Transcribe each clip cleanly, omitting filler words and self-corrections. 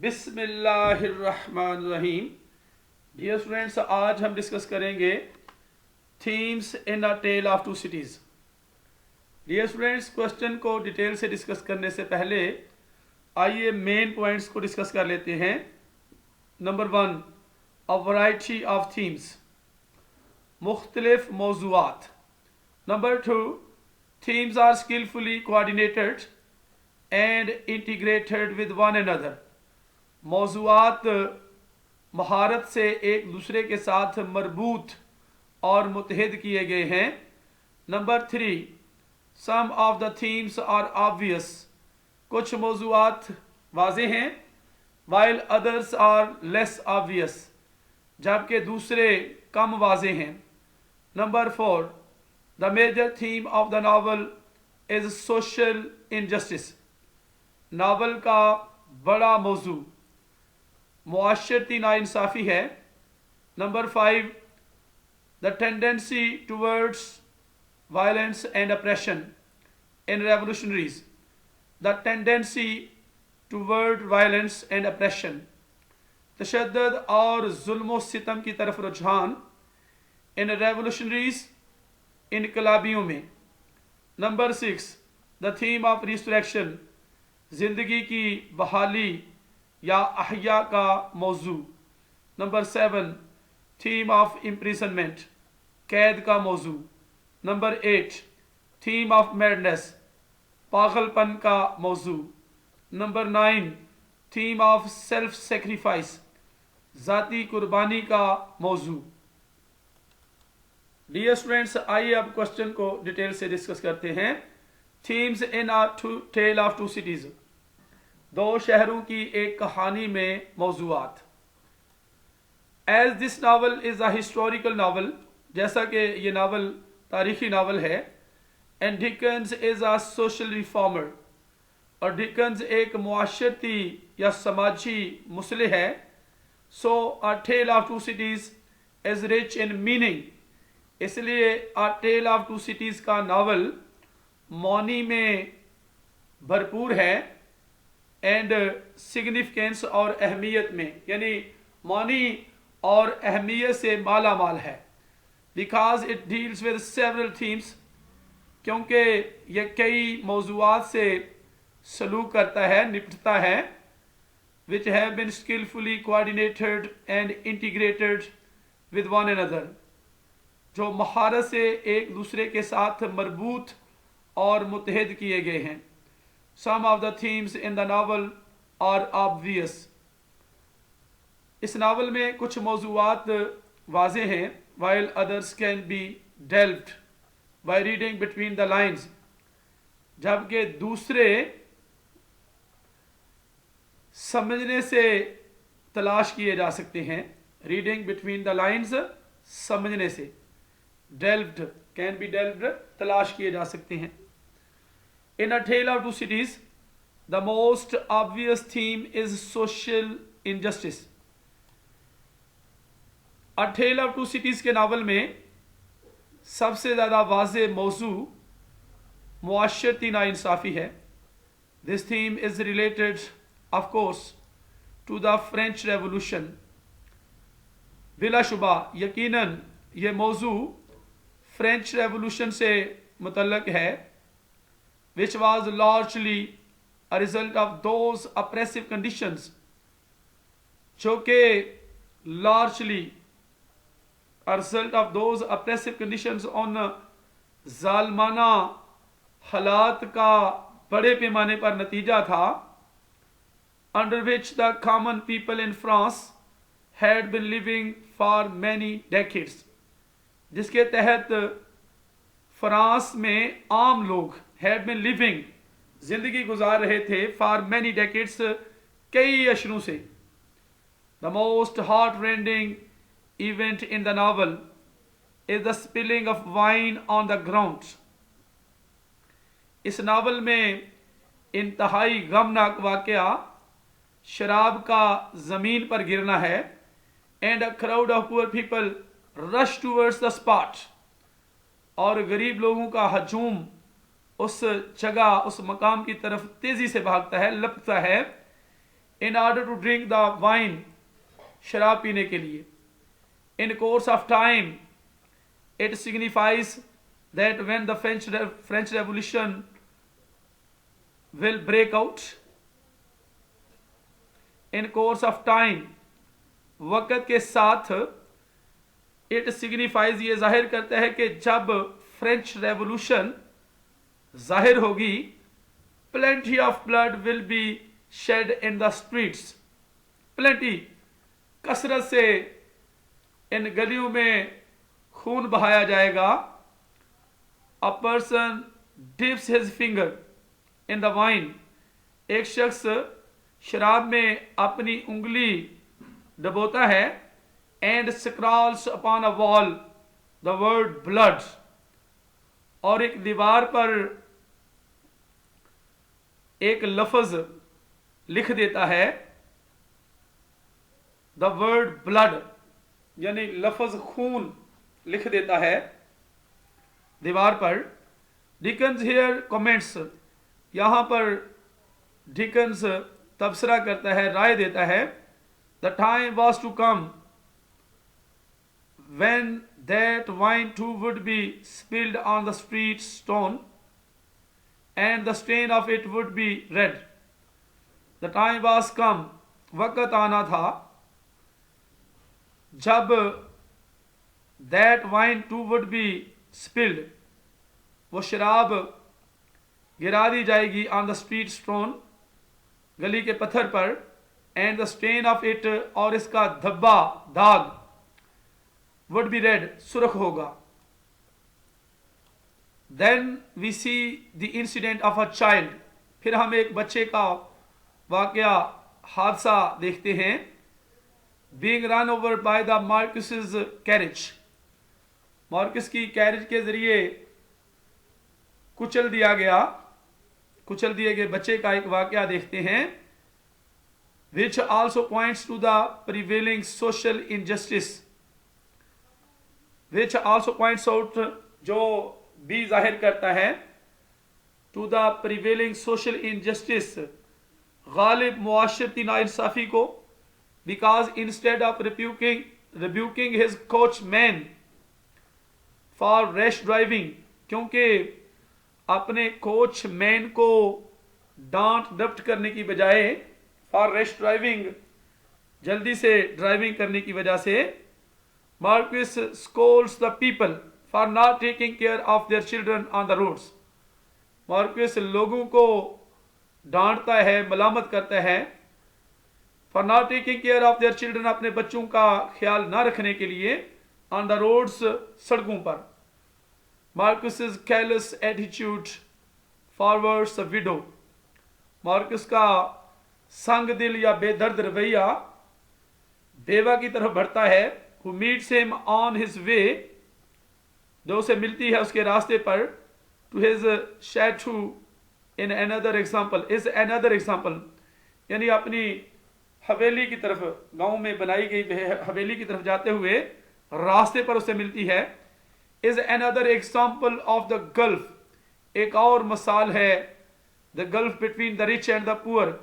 बिस्मिल्लाहिर्रहमानिर्रहीम। Dear students, आज हम डिस्कस करेंगे themes in a tell of to Cities. Dear students, question को डिटेल से डिस्कस करने से पहले आइए मेन पॉइंट्स को डिस्कस कर लेते हैं। Number 1, a variety of themes, मुख्तलिफ मौज़ूआत। Number 2, themes are skilfully coordinated and integrated with one another. मौज़ूआत महारत से एक दूसरे के साथ मरबूत और मुत्तहिद किए गए हैं। Number 3, some of the themes are obvious, कुछ मौज़ूआत वाज़ेह हैं, while others are less obvious, जबकि दूसरे कम वाज़ेह हैं। Number 4, the major theme of the novel is social injustice, novel का बड़ा मौजू मुआशरती नाइंसाफ़ी है। Number 5, the tendency towards violence and oppression in revolutionaries, the tendency toward violence and oppression, तशद्दुद और जुल्म सितम की तरफ रुझान इन रेवोल्यूशनरीज, इनकलाबियों में। Number 6, the theme of restriction, जिंदगी की बहाली या अहया का मौजू। नंबर 7, थीम ऑफ इम्प्रिजनमेंट, कैद का मौजू। नंबर 8, थीम ऑफ मैडनेस, पागलपन का मौजू। Number 9, theme of self sacrifice, ज़ाती कुर्बानी का मौजू। डियर स्टूडेंट्स, आइए अब क्वेश्चन को डिटेल से डिस्कस करते हैं। Themes in a tale of to cities, दो शहरों की एक कहानी में मौज़ूआत। As this novel is a historical novel, जैसा कि ये नावल तारीखी नावल है, and Dickens is a social reformer, और डिकन्स एक मुआशरती या समाजी मुसलिह है। So a tell of to cities is rich in meaning, इसलिए a tell of to cities का नावल मौनी में भरपूर है, एंड सिग्निफिकेंस और अहमियत में, यानी मानी और अहमियत से माला माल है। Because it deals with several themes, क्योंकि यह कई मौजूआत से सलूक करता है, निपटता है, which have been skilfully coordinated and integrated with one another, जो महारत से एक दूसरे के साथ मरबूत और मुत्तहिद किए गए हैं। Some of the themes in the novel are obvious. इस नावल में कुछ मौज़ूआत वाज़ेह हैं, while others can be delved by reading between the lines, जबकि दूसरे समझने से तलाश किए जा सकते हैं। Reading between the lines, समझने से, delved can be delved, तलाश किए जा सकते हैं। In a tale of two cities, the most obvious theme is social injustice. A tale of two cities के नावल में सबसे ज़्यादा वाज़े मौजू मुआशरती नाइंसाफ़ी है। This theme is related, of course, to the French Revolution. बिलाशुबा यकीनन ये मौजू फ्रेंच रेवोल्यूशन से मुतल्लक है, which was largely a result of those oppressive conditions, जो कि largely a result of those oppressive conditions on जालमाना हालात का बड़े पैमाने पर नतीजा था, under which the common people in France had been living for many decades, जिसके तहत फ्रांस में आम लोग had been living, जिंदगी गुजार रहे थे, for many decades, कई अशरों से। The most heart-rending event in the novel is the spilling of wine on the ground. इस नावल में इंतहाई गमनाक वाक़या शराब का ज़मीन पर गिरना है, and a crowd of poor people rush towards the spot, और गरीब लोगों का हजूम उस जगह, उस मकाम की तरफ तेजी से भागता है, लपकता है। in order to drink the wine, शराब पीने के लिए. In course of time, it signifies that when the French Revolution will break out. In course of time, वक़्त के साथ, it signifies, ये जाहिर करता है कि जब फ्रेंच रेवोल्यूशन जाहिर होगी, plenty of blood will be shed in the streets. plenty, कसरत से इन गलियों में खून बहाया जाएगा. A person dips his finger in the wine. एक शख्स शराब में अपनी उंगली डबोता है. And scrawls upon a wall the word blood. और एक दीवार पर एक लफ्ज लिख देता है, the word blood, यानी लफ्ज खून लिख देता है दीवार पर. Dickens here comments, यहाँ पर Dickens तबसरा करता है, राय देता है. The time was to come when that wine too would be spilled on the street stone, and the stain of it would be red. The time was come, वक़्त आना था जब that wine too would be spilled, वो शराब गिरा दी जाएगी on the street stone, गली के पत्थर पर, and the stain of it, और इसका धब्बा दाग, would be red, सुर्ख होगा. Then we see the incident of a child, फिर हम एक बच्चे का वाकया हादसा देखते हैं. Being run over by the Marquis's carriage, Marxist की कैरेज के जरिए कुचल दिए गए बच्चे का एक वाकया देखते हैं. Which also points to the prevailing social injustice, which also points out, जो भी जाहिर करता है, to the prevailing social injustice, Ghalib मुआशरती नाइंसाफी को. Because instead of rebuking his coachman for rash driving, क्योंकि अपने कोचमैन को डांट डपट करने की बजाय, for rash driving, जल्दी से ड्राइविंग करने की वजह से, Marquis scolds the people for not taking care of their children on the roads. Marquis लोगों को डांटता है, मलामत करता है, for not taking care of their children, अपने बच्चों का ख्याल ना रखने के लिए, on the roads, सड़कों पर. Marquis's careless attitude forwards a widow, Marcus का संग दिल या बेदर्द रवैया बेवा की तरफ बढ़ता है. Who meets him on his way, जो उसे मिलती है उसके रास्ते पर, to his chateau in another example, is another example, यानी अपनी हवेली की तरफ, गांव में बनाई गई हवेली की तरफ जाते हुए रास्ते पर उसे मिलती है. is another example of the gulf, एक और मिसाल है, the gulf between the rich and the poor,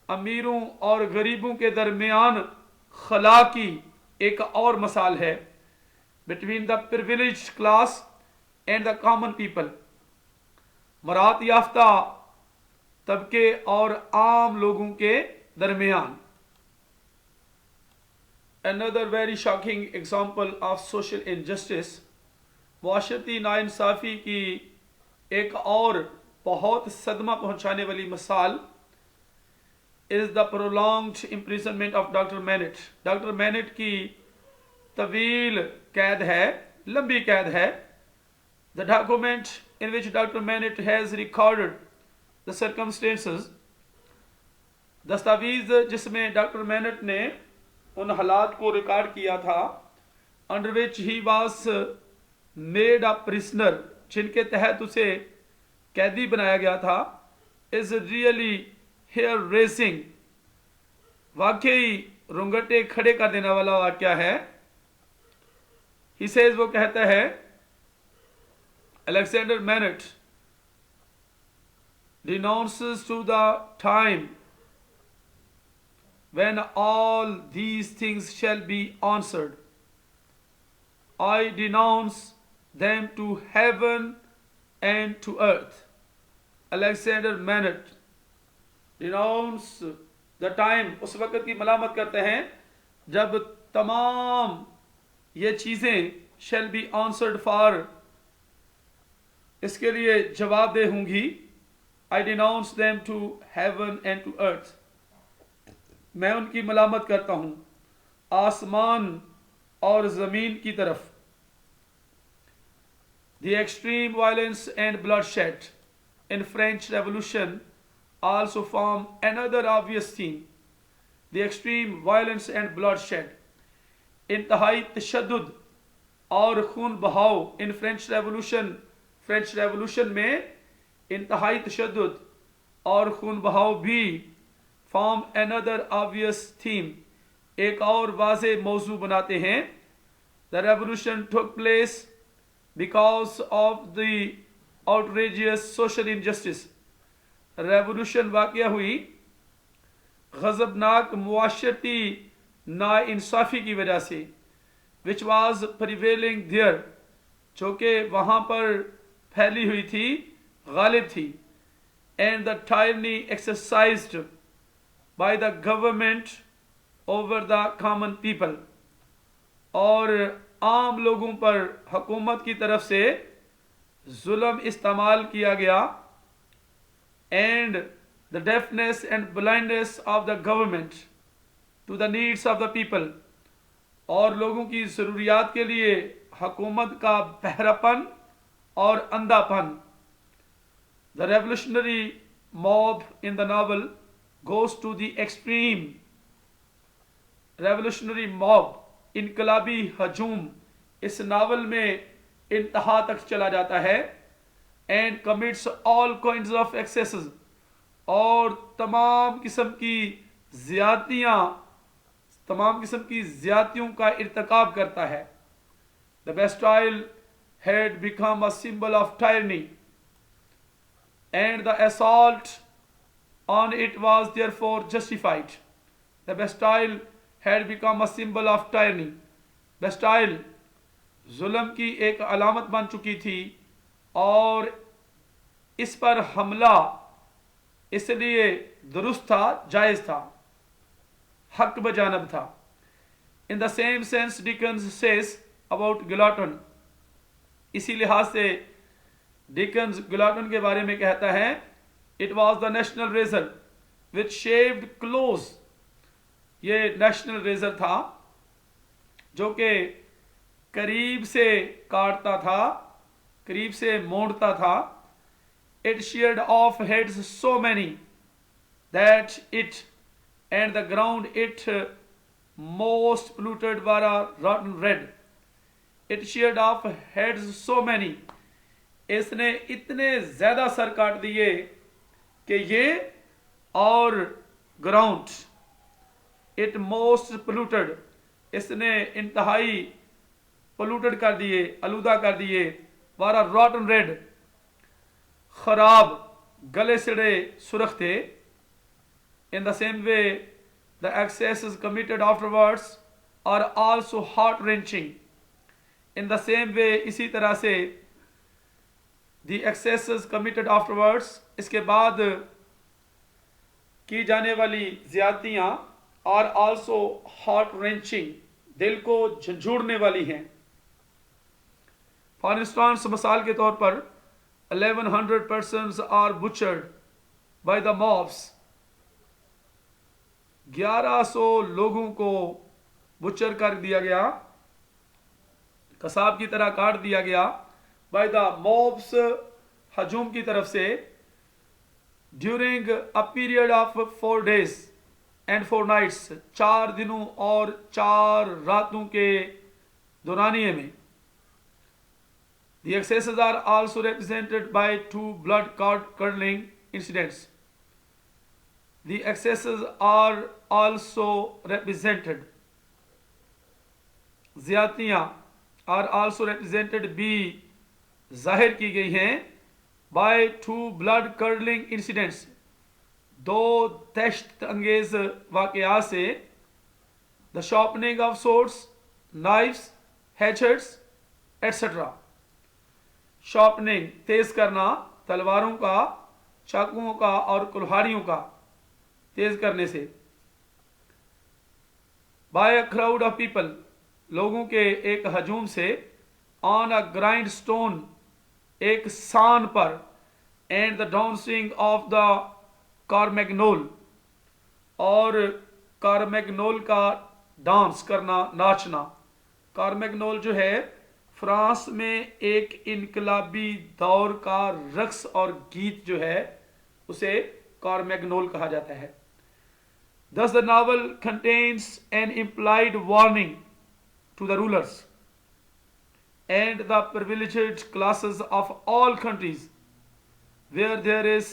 अमीरों और गरीबों के दरमियान खला की एक और मिसाल है. between the privileged class and the common people, मरात याफ्ता तबके और आम लोगों के दरमियान. Another very shocking example of social injustice, मुआशरती नाइंसाफी की एक और बहुत सदमा पहुंचाने वाली मिसाल, is the prolonged imprisonment of Dr. Manet. Doctor MANET की तवील कैद है, लंबी कैद है. The document in which Dr. Manet has recorded the circumstances, दस्तावेज जिसमें डॉक्टर मैनेट ने उन हालात को रिकॉर्ड किया था, under which he was made a prisoner, जिनके तहत उसे कैदी बनाया गया था, is really hair raising, वाकई रुंगटे खड़े कर देने वाला वाकया है. He says, वो कहता है, Alexander Manet denounces to the time when all these things shall be answered, I denounce them to heaven and to earth. Alexander Manet denounce the time, उस वक़्त की मलामत करते हैं जब तमाम ये चीज़ें shall be answered for, इसके लिए जवाबदेह होंगी. I denounce them to heaven and to earth. मैं उनकी मलामत करता हूँ आसमान और ज़मीन की तरफ. The extreme violence and bloodshed in French Revolution also form another obvious theme. The extreme violence and bloodshed, इंतहाई तशद्दुद और खून बहाव इन फ्रेंच रेवोल्यूशन में इंतहाई तशद्दुद और खून बहाव भी फॉर्म अनदर ऑब्वियस थीम, एक और वाज़े मौजू बनाते हैं. The revolution took place because of the outrageous social injustice. Revolution वाक़या हुई गज़बनाक मुआशरती नाइंसाफ़ी की वजह से, विच वॉज प्रिवेलिंग देयर, जो कि वहाँ पर फैली हुई थी, गालिब थी. And the tyranny exercised by the government over the common people, और आम लोगों पर हुकूमत की तरफ से जुल्म इस्तेमाल किया गया. And the deafness and blindness of the government to the needs of the people, और लोगों की ज़रूरियात के लिए हुकूमत का बहरापन और अंधापन. The revolutionary mob in the novel goes to the extreme. Revolutionary mob, इनकलाबी हजूम, इस नावल में इंतहा तक चला जाता है. And commits all kinds of excesses, और तमाम किस्म की ज्यादतियों का इर्तिकाब करता है. The Bastille had become a symbol of tyranny, and the assault on it was therefore justified. The Bastille had become a symbol of tyranny. Bastille जुल्म की एक अलामत बन चुकी थी, और इस पर हमला इसलिए दुरुस्त था, जायज़ था, हक बजानब था. In the same sense Dickens says about Guillotine. इसी लिहाज से डिकन्स गुलाटन के बारे में कहता है, it was the national razor which shaved close. ये नेशनल रेजर था जो कि करीब से काटता था, करीब से मोड़ता था. It shared of heads so many that it and the ground it most polluted were रॉटन red. It shared of heads so many, इसने इतने ज्यादा सर काट दिए कि ये, और ग्राउंड इट मोस्ट पोल्यूटेड, इसने इंतहाई पोल्यूटेड कर दिए, आलूदा कर दिए. वारा रॉटन रेड, खराब, गले सड़े सुरख थे. In the same way the excesses committed afterwards are also heart wrenching. In the same way, इसी तरह से द एक्सेसेस कमिटेड आफ्टरवर्ड्स, इसके बाद की जाने वाली ज्यादतियां, आर आल्सो हार्ट रेंचिंग, दिल को झंझोड़ने वाली हैं. फॉर इंस्टांस, मिसाल के तौर पर 1100 persons are butchered by the mobs. 1100 लोगों को बुचर कर दिया गया, कसाब की तरह काट दिया गया, बाय द मॉब्स, हजूम की तरफ से. During a period of 4 days and 4 nights, 4 दिनों और 4 रातों के दौरानिये में. The excesses are also represented by 2 blood curdling incidents. The excesses are also represented, ज्यादतियां आर आल्सो रिप्रेजेंटेड भी जाहिर की गई हैं, बाय 2 ब्लड कर्डलिंग इंसिडेंट्स, दो दहशत अंगेज वाकयात से, the sharpening of swords, knives, hatchets etcetera. Sharpening तेज करना, तलवारों का, चाकुओं का और कुल्हाड़ियों का तेज करने से। By a crowd of people, लोगों के एक हजूम से, ऑन अ ग्राइंड स्टोन, एक सान पर, and the dancing of the Carmagnole, और कारमेगनोल का डांस करना, नाचना। कारमेगनोल जो है फ्रांस में एक इनकलाबी दौर का रक्स और गीत जो है उसे कारमेगनोल कहा जाता है। Thus the novel contains an implied warning to the rulers and the privileged classes of all countries where there is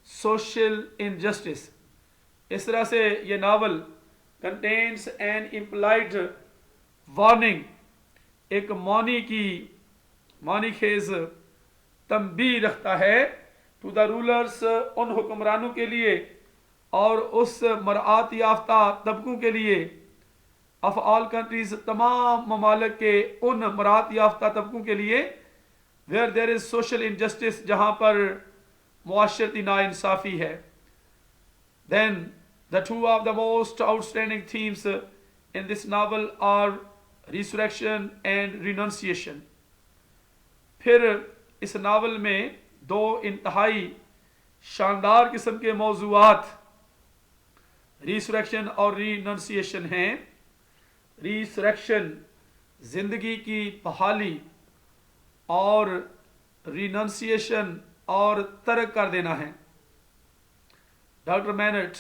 social injustice। इस तरह से ये novel contains an implied warning, एक मौनी खेज तंबीह रखता है, टू द रूलर्स, उन हुक्मरानों के लिए और उस मरात याफ्ता तबकों के लिए, ऑफ ऑल कंट्रीज, तमाम ममालिक के उन मरात याफ्ता तबकों के लिए, where there is social injustice, जहां पर मुआशरती नाइंसाफी है। Then the two of the most outstanding themes in this novel are resurrection and renunciation. फिर इस नावल में दो इंतहाई शानदार किस्म के मौजूआत रिसरेक्शन और रिनंसिएशन हैं। रिसरेक्शन जिंदगी की बहाली, और रिनंसिएशन और तर्क कर देना है। Doctor Manette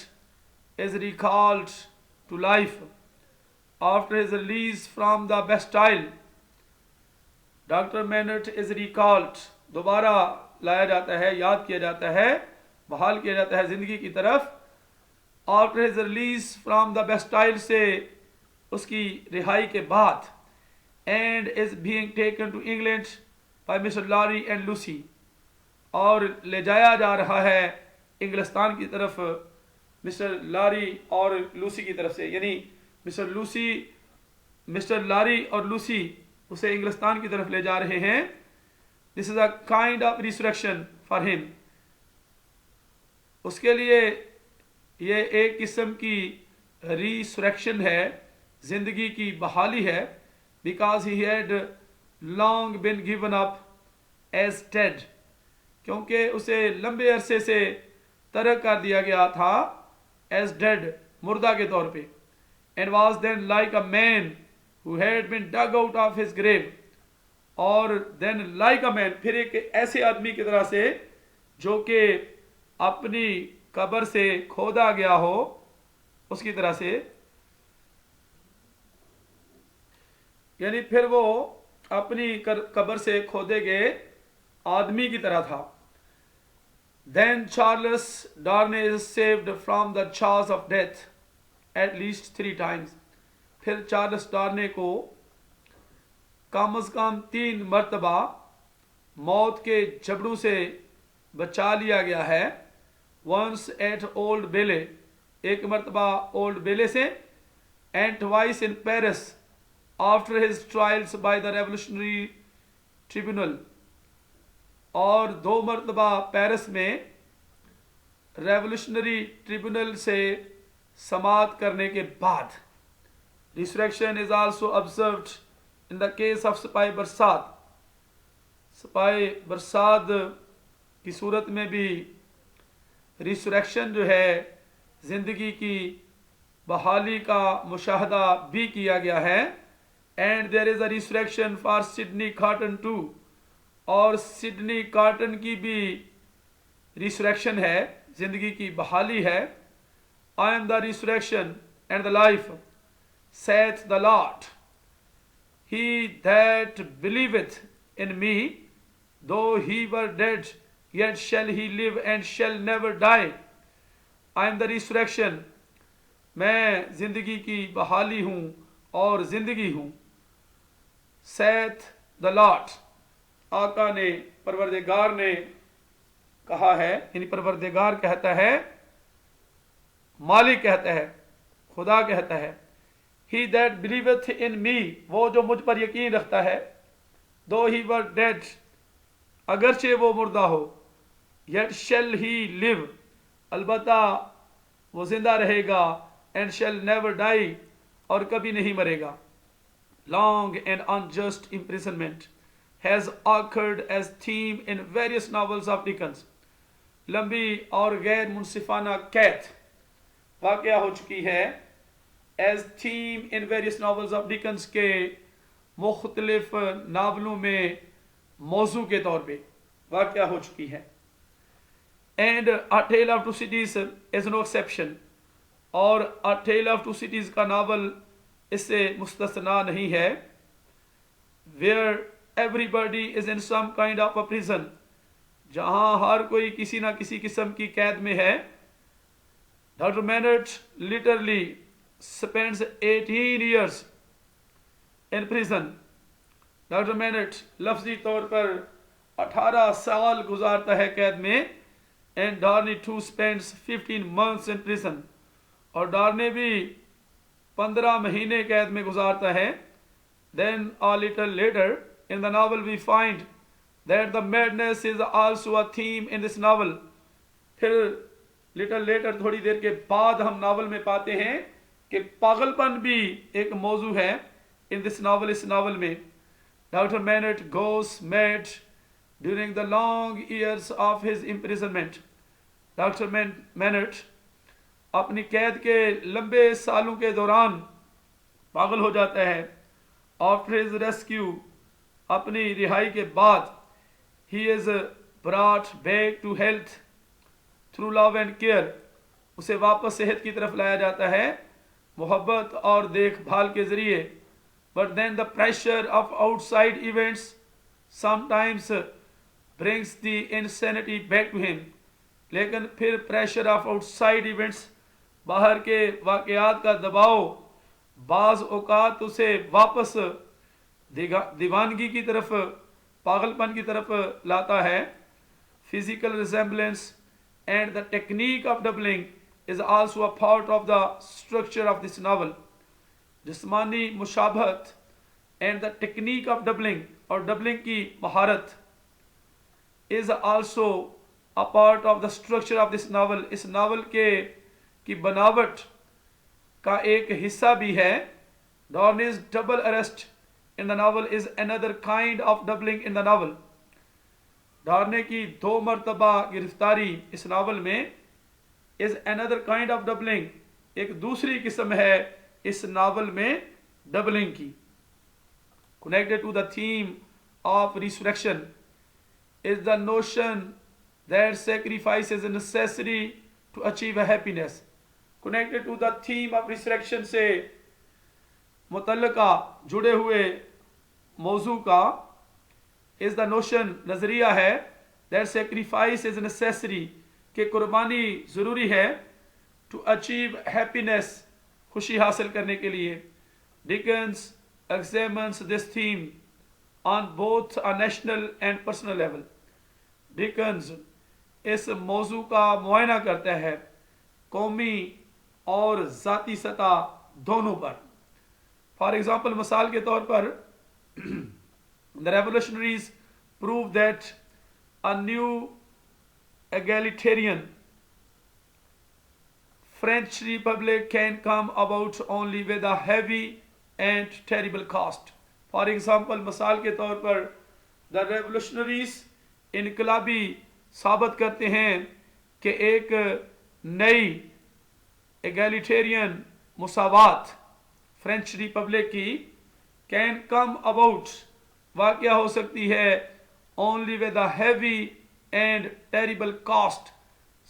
is recalled to life after his release from the Bastille. Doctor Manette is recalled, दोबारा लाया जाता है, याद किया जाता है, बहाल किया जाता है जिंदगी की तरफ, after his release from the Bastille, से उसकी रिहाई के बाद, and is being taken to England by Mr Lorry and Lucie, और ले जाया जा रहा है इंग्लिस्तान की तरफ मिस्टर लॉरी और लूसी की तरफ से, यानी मिस्टर लॉरी और लूसी उसे इंग्लिस्तान की तरफ ले जा रहे हैं। This is a kind of resurrection for him, उसके लिए ये एक किस्म की रिसरेक्शन है, जिंदगी की बहाली है, because he had long been given up as dead, क्योंकि उसे लंबे अरसे से तरक कर दिया गया था एज डेड, मुर्दा के तौर पे, and was then like a man who had been dug out of his grave, और देन लाइक अ मैन, फिर एक ऐसे आदमी की तरह से जो कि अपनी कब्र से खोदा गया हो, उसकी तरह से, यानी फिर वो अपनी कब्र से खोदे गए आदमी की तरह था। Then Charles Darnay is saved from the charge of death at least 3 times। फिर चार्ल्स डार्ने को कम अज कम 3 मरतबा मौत के जबड़ों से बचा लिया गया है। वंस एट ओल्ड बेले, एक मरतबा ओल्ड बेले से, and twice in Paris after his trials by the revolutionary tribunal, और 2 मरतबा पेरिस में रेवोल्यूशनरी ट्रिब्यूनल से समाअत करने के बाद। Resurrection is also observed in the case of सिपाही बरसात। सिपाही बरसात की सूरत में भी रिसरेक्शन जो है, जिंदगी की बहाली का मुशाहदा भी किया गया है। And there is a resurrection for Sydney Carton too, और सिडनी कॉटन की भी रिसरेक्शन है, जिंदगी की बहाली है। I am the resurrection and the life, saith the Lord, he that believeth in me, though he were dead, yet shall he live and shall never die। I am the resurrection, मैं जिंदगी की बहाली हूं और जिंदगी हूं। saith the Lord, आका ने, परवरदिगार ने कहा है, यानी परवरदिगार कहता है, मालिक कहता है, खुदा कहता है, ही दैट बिलीवथ इन मी, वो जो मुझ पर यकीन रखता है, दो ही वर डेड, अगरचे वो मुर्दा हो, येट शेल ही लिव, अलबत्ता वो जिंदा रहेगा, एंड शेल नेवर डाई, और कभी नहीं मरेगा. Long and unjust imprisonment has occurred as theme in various novels of Dickens. लंबी और गैर मुनसिफाना कैद वाक़या हो चुकी है as theme in various novels of Dickens के मुख्तलिफ नावलों में मौजू के तौर पे वाक़या हो चुकी है. And a tell of two cities is no exception, और a tell of two cities का नावल इससे मुस्तस्ना नहीं है. Where everybody is in some kind of a prison, जहां हर कोई किसी ना किसी किस्म की कैद में है. Doctor Manette literally spends 18 years in prison. Doctor Manette लफ्जी तौर पर 18 साल गुजारता है कैद में. And Darnay too spends 15 months in prison, और डार्नी भी 15 महीने कैद में गुजारता है. Then a little later in the novel we find that the madness is also a theme in this novel. फिर लिटल लेटर थोड़ी देर के बाद हम नावल में पाते हैं कि पागलपन भी एक मौजू है इन दिस नॉवल, इस नावल में. Doctor Manette goes mad during the long years of his imprisonment. Doctor Manette अपनी कैद के लंबे सालों के दौरान पागल हो जाता है. आफ्टर हिज रेस्क्यू, अपनी रिहाई के बाद, he is brought back to health through love and care, उसे वापस सेहत की तरफ लाया जाता है मोहब्बत और देखभाल के जरिए. But then the pressure of outside events sometimes brings the insanity back to him. लेकिन फिर प्रेशर ऑफ आउटसाइड इवेंट्स, बाहर के वाकयात का दबाव, बाज औकात उसे वापस दीवानगी की तरफ, पागलपन की तरफ लाता है. Physical resemblance and the technique of doubling is also a part of the structure of this novel. जिस्मानी मुशाबहत and the technique of doubling, और doubling की महारत is also a part of the structure of this novel. इस novel के की बनावट का एक हिस्सा भी है. Dorney's double arrest in the novel is another kind of doubling in the novel. डार्ने की 2 मरतबा गिरफ्तारी इस नावल में is another kind of doubling, एक दूसरी किस्म है इस नावल में डबलिंग की. Connected to the theme of resurrection is the notion that sacrifice is necessary to achieve happiness. Connected to the theme of resurrection से मुतल्लका जुड़े हुए मौजू का इज द नोशन, नजरिया है, दैट सेक्रीफाइस इज नेसेसरी, कि कुर्बानी जरूरी है, टू अचीव हैप्पीनेस, खुशी हासिल करने के लिए. Dickens examines this theme on both a national and personal level. Dickens इस मौजू का मुआयना करता है कौमी और ज़ाती सतह दोनों पर. फॉर एग्जाम्पल, मिसाल के तौर पर the revolutionaries proved that a new egalitarian French Republic can come about only with a heavy and terrible cost. For example, मिसाल के तौर पर the revolutionaries इनकलाबी साबित करते हैं कि एक नई egalitarian मुसावात फ्रेंच रिपब्लिक की कैन कम अबाउट, वाक़या हो सकती है only with a heavy and terrible cost,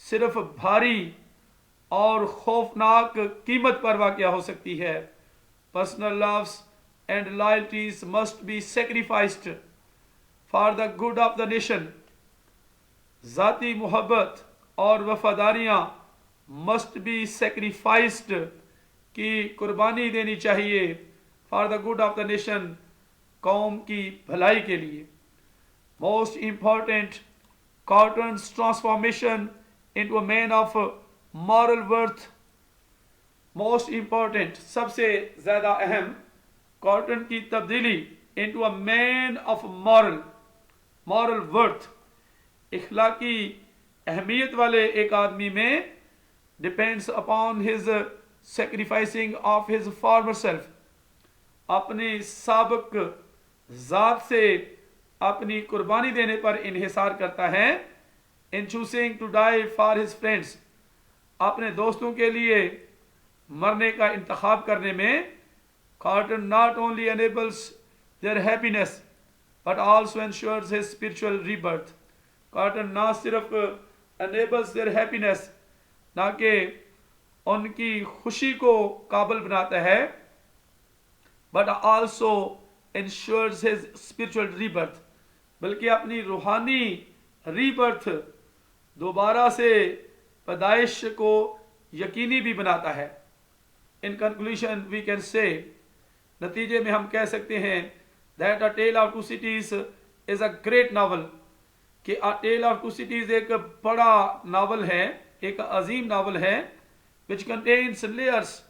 सिर्फ भारी और खौफनाक कीमत पर वाक़या हो सकती है. Personal loves and loyalties must be sacrificed for the good of the nation. ज़ाती मोहब्बत और वफादारियाँ मस्ट बी सेक्रीफाइस्ड, की कुर्बानी देनी चाहिए, for the good of the nation, कौम की भलाई के लिए. Most important, Carton's transformation into a man of moral worth most important, सबसे ज्यादा अहम, कॉटन की तब्दीली into a man of moral worth, इखलाकी अहमियत वाले एक आदमी में depends upon his sacrificing of his former self, अपनी साबिक जात से अपनी कुर्बानी देने पर इन्हिसार करता है। In choosing to die for his friends, अपने दोस्तों के लिए मरने का इंतखाब करने में Carton not only enables their happiness but also ensures his spiritual rebirth. Carton ना सिर्फ एनेबल्स देयर हैप्पीनेस, ना कि उनकी खुशी को काबिल बनाता है, but also ensures his spiritual rebirth, बल्कि अपनी रूहानी रीबर्थ, दोबारा से पैदाइश को यकीनी भी बनाता है। In conclusion we can say, नतीजे में हम कह सकते हैं that a tell of two cities is a great novel, कि a tell of two cities एक बड़ा नावल है, एक अजीम नावल है, which contains layers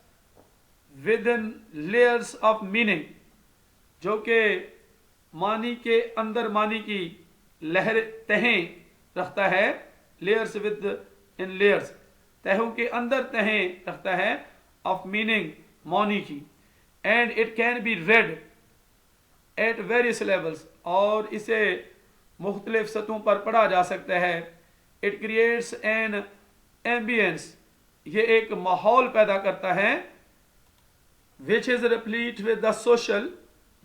within layers of meaning, जो कि मानी के अंदर मानी की लहर तहें रखता है, लेयर्स विद इन लेयर्स, तहों के अंदर तहें रखता है, ऑफ मीनिंग मानी की, and it can be red at various levels, और इसे मुख्तलिफ सतहों पर पढ़ा जा सकता है। इट क्रिएट्स एन एम्बियंस, ये एक माहौल पैदा करता है, which is replete with the social,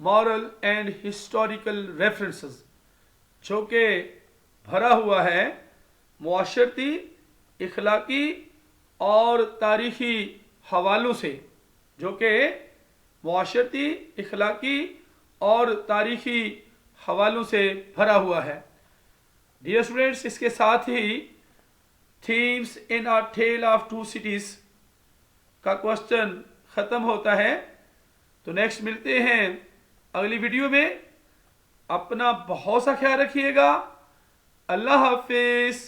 moral and historical references, जो कि भरा हुआ है मुआशरती, इखलाकी और तारीखी हवालों से, जो कि मुआशरती, इखलाकी और तारीखी हवालों से भरा हुआ है। डियर स्टूडेंट्स, इसके साथ ही themes in a tell of two cities का क्वेश्चन खत्म होता है। तो नेक्स्ट मिलते हैं अगली वीडियो में। अपना बहुत सा ख्याल रखिएगा। अल्लाह हाफिज।